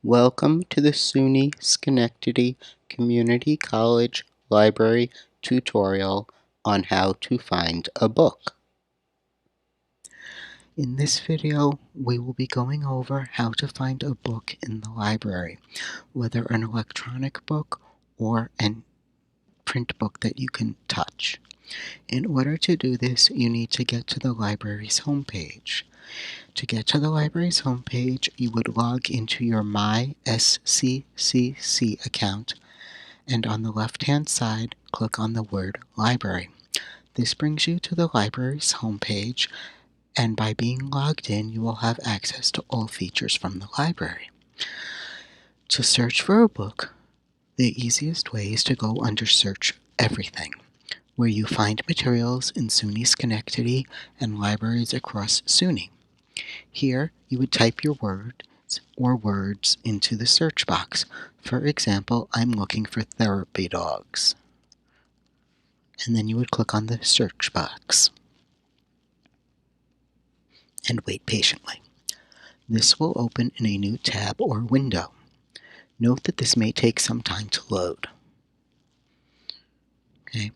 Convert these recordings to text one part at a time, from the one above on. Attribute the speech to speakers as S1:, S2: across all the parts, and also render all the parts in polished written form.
S1: Welcome to the SUNY Schenectady Community College Library tutorial on how to find a book. In this video, we will be going over how to find a book in the library, whether an electronic book or a print book that you can touch. In order to do this, you need to get to the library's homepage. To get to the library's homepage, you would log into your My SCCC account, and on the left-hand side, click on the word Library. This brings you to the library's homepage, and by being logged in, you will have access to all features from the library. To search for a book, the easiest way is to go under Search Everything, where you find materials in SUNY Schenectady and libraries across SUNY. Here, you would type your words into the search box. For example, I'm looking for therapy dogs. And then you would click on the search box and wait patiently. This will open in a new tab or window. Note that this may take some time to load. Okay.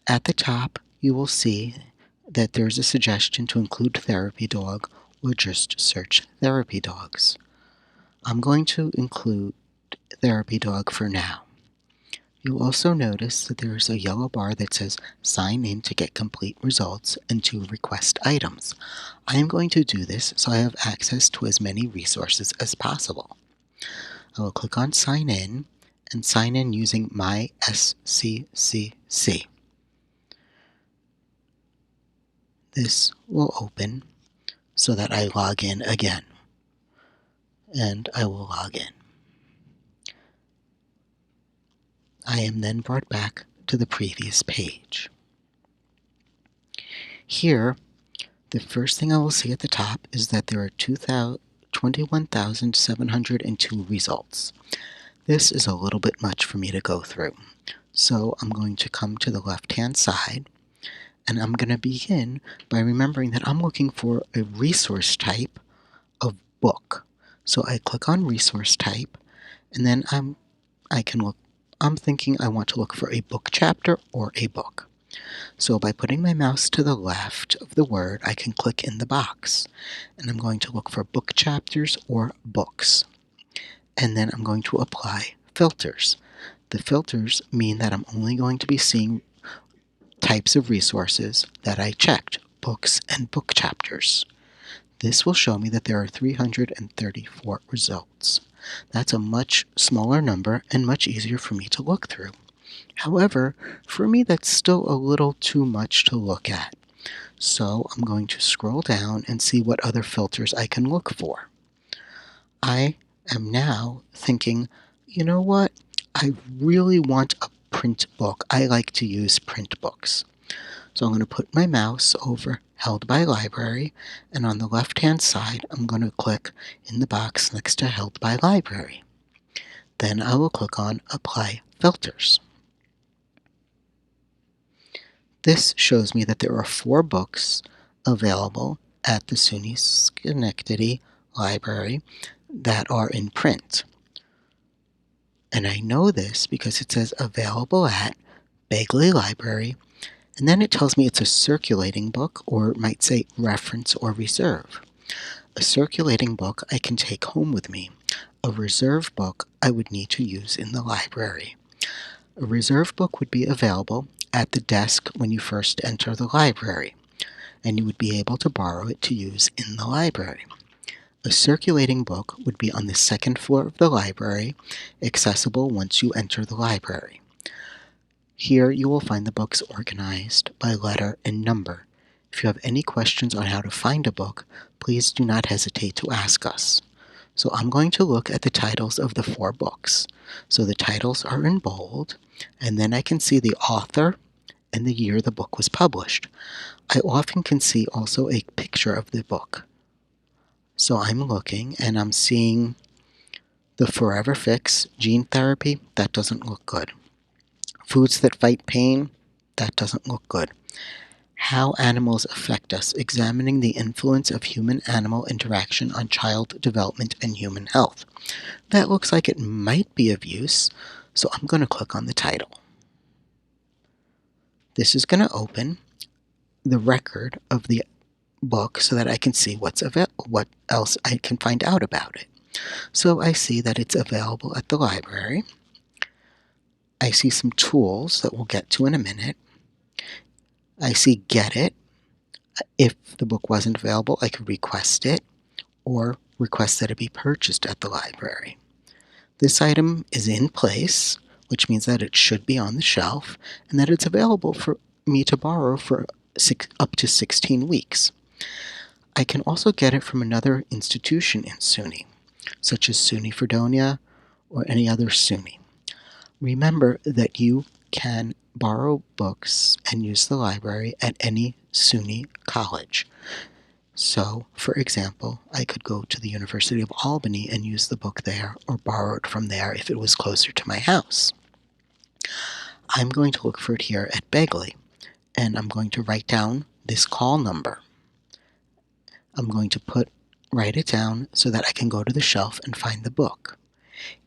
S1: At the top, you will see that there's a suggestion to include therapy dog or just search therapy dogs. I'm going to include therapy dog for now. You'll also notice that there is a yellow bar that says sign in to get complete results and to request items. I am going to do this so I have access to as many resources as possible. I will click on sign in and sign in using My SCCC. This will open so that I log in again, and I will log in. I am then brought back to the previous page. Here, the first thing I will see at the top is that there are 21,702 results. This is a little bit much for me to go through, so I'm going to come to the left-hand side, and I'm going to begin by remembering that I'm looking for a resource type of book. So I click on resource type, and then I'm thinking I want to look for a book chapter or a book. So by putting my mouse to the left of the word, I can click in the box, and I'm going to look for book chapters or books. And then I'm going to apply filters. The filters mean that I'm only going to be seeing types of resources that I checked, books and book chapters. This will show me that there are 334 results. That's a much smaller number and much easier for me to look through. However, for me that's still a little too much to look at. So I'm going to scroll down and see what other filters I can look for. I am now thinking, you know what? I really want a print book. I like to use print books. So I'm going to put my mouse over Held by Library, and on the left-hand side, I'm going to click in the box next to Held by Library. Then I will click on Apply Filters. This shows me that there are 4 books available at the SUNY Schenectady Library that are in print. And I know this because it says available at Begley Library, and then it tells me it's a circulating book, or it might say reference or reserve. A circulating book I can take home with me. A reserve book I would need to use in the library. A reserve book would be available at the desk when you first enter the library, and you would be able to borrow it to use in the library. A circulating book would be on the second floor of the library, accessible once you enter the library. Here you will find the books organized by letter and number. If you have any questions on how to find a book, please do not hesitate to ask us. So I'm going to look at the titles of the 4 books. So the titles are in bold, and then I can see the author and the year the book was published. I often can see also a picture of the book. So I'm looking, and I'm seeing The Forever Fix, Gene Therapy. That doesn't look good. Foods That Fight Pain. That doesn't look good. How Animals Affect Us, Examining the Influence of Human-Animal Interaction on Child Development and Human Health. That looks like it might be of use, so I'm going to click on the title. This is going to open the record of the book so that I can see what else I can find out about it. So I see that it's available at the library. I see some tools that we'll get to in a minute. I see Get It. If the book wasn't available, I could request it or request that it be purchased at the library. This item is in place, which means that it should be on the shelf and that it's available for me to borrow for up to 16 weeks. I can also get it from another institution in SUNY, such as SUNY Fredonia or any other SUNY. Remember that you can borrow books and use the library at any SUNY college. So, for example, I could go to the University of Albany and use the book there or borrow it from there if it was closer to my house. I'm going to look for it here at Begley, and I'm going to write down this call number. I'm going to write it down so that I can go to the shelf and find the book.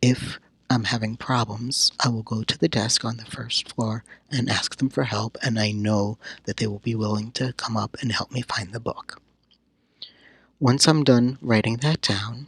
S1: If I'm having problems, I will go to the desk on the first floor and ask them for help, and I know that they will be willing to come up and help me find the book. Once I'm done writing that down,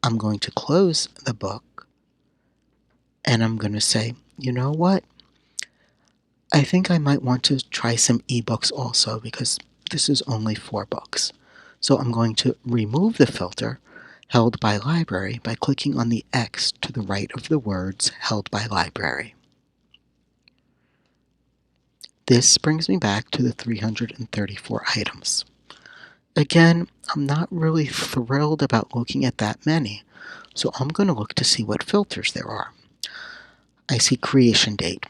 S1: I'm going to close the book, and I'm going to say, you know what? I think I might want to try some ebooks also because this is only 4 books. So I'm going to remove the filter held by library by clicking on the X to the right of the words held by library. This brings me back to the 334 items. Again, I'm not really thrilled about looking at that many, so I'm going to look to see what filters there are. I see creation date.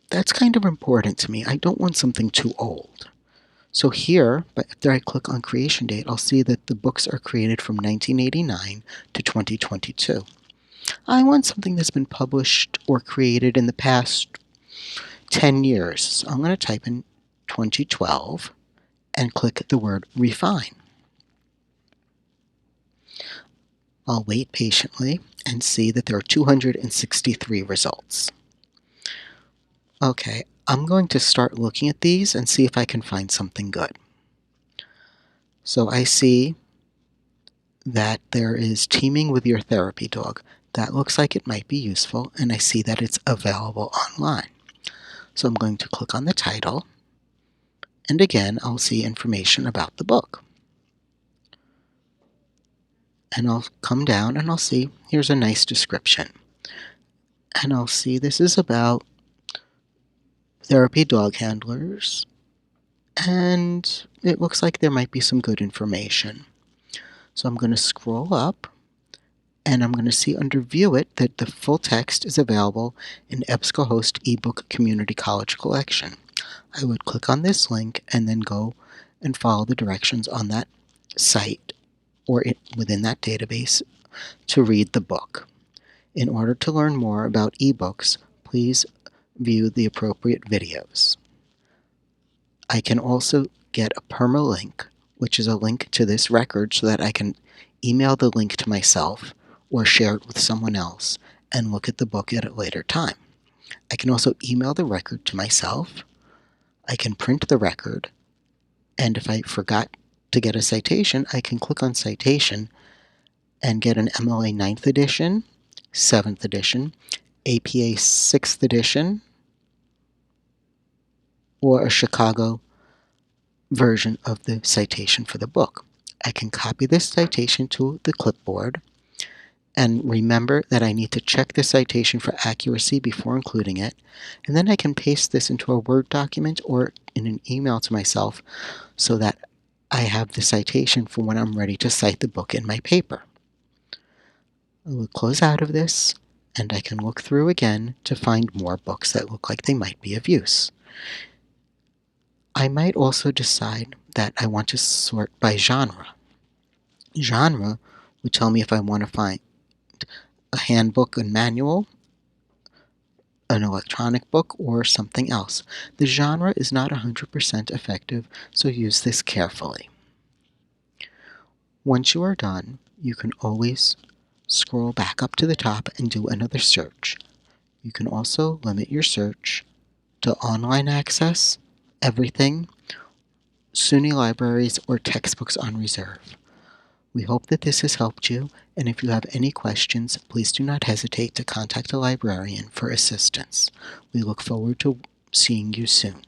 S1: That's kind of important to me. I don't want something too old. So here, after I click on creation date, I'll see that the books are created from 1989 to 2022. I want something that's been published or created in the past 10 years. So I'm going to type in 2012 and click the word refine. I'll wait patiently and see that there are 263 results. Okay, I'm going to start looking at these and see if I can find something good. So I see that there is Teaming with Your Therapy Dog. That looks like it might be useful, and I see that it's available online. So I'm going to click on the title, and again, I'll see information about the book. And I'll come down and I'll see, here's a nice description. And I'll see this is about therapy dog handlers, and it looks like there might be some good information. So I'm going to scroll up, and I'm going to see under View It that the full text is available in EBSCOhost eBook Community College Collection. I would click on this link and then go and follow the directions on that site or within that database to read the book. In order to learn more about ebooks, please view the appropriate videos. I can also get a permalink, which is a link to this record so that I can email the link to myself or share it with someone else and look at the book at a later time. I can also email the record to myself. I can print the record, and if I forgot to get a citation, I can click on Citation and get an MLA 9th edition, 7th edition, APA 6th edition, or a Chicago version of the citation for the book. I can copy this citation to the clipboard, and remember that I need to check the citation for accuracy before including it, and then I can paste this into a Word document or in an email to myself so that I have the citation for when I'm ready to cite the book in my paper. I will close out of this, and I can look through again to find more books that look like they might be of use. I might also decide that I want to sort by genre. Genre would tell me if I want to find a handbook and manual, an electronic book, or something else. The genre is not 100% effective, so use this carefully. Once you are done, you can always scroll back up to the top and do another search. You can also limit your search to online access, everything, SUNY libraries, or textbooks on reserve. We hope that this has helped you, and if you have any questions, please do not hesitate to contact a librarian for assistance. We look forward to seeing you soon.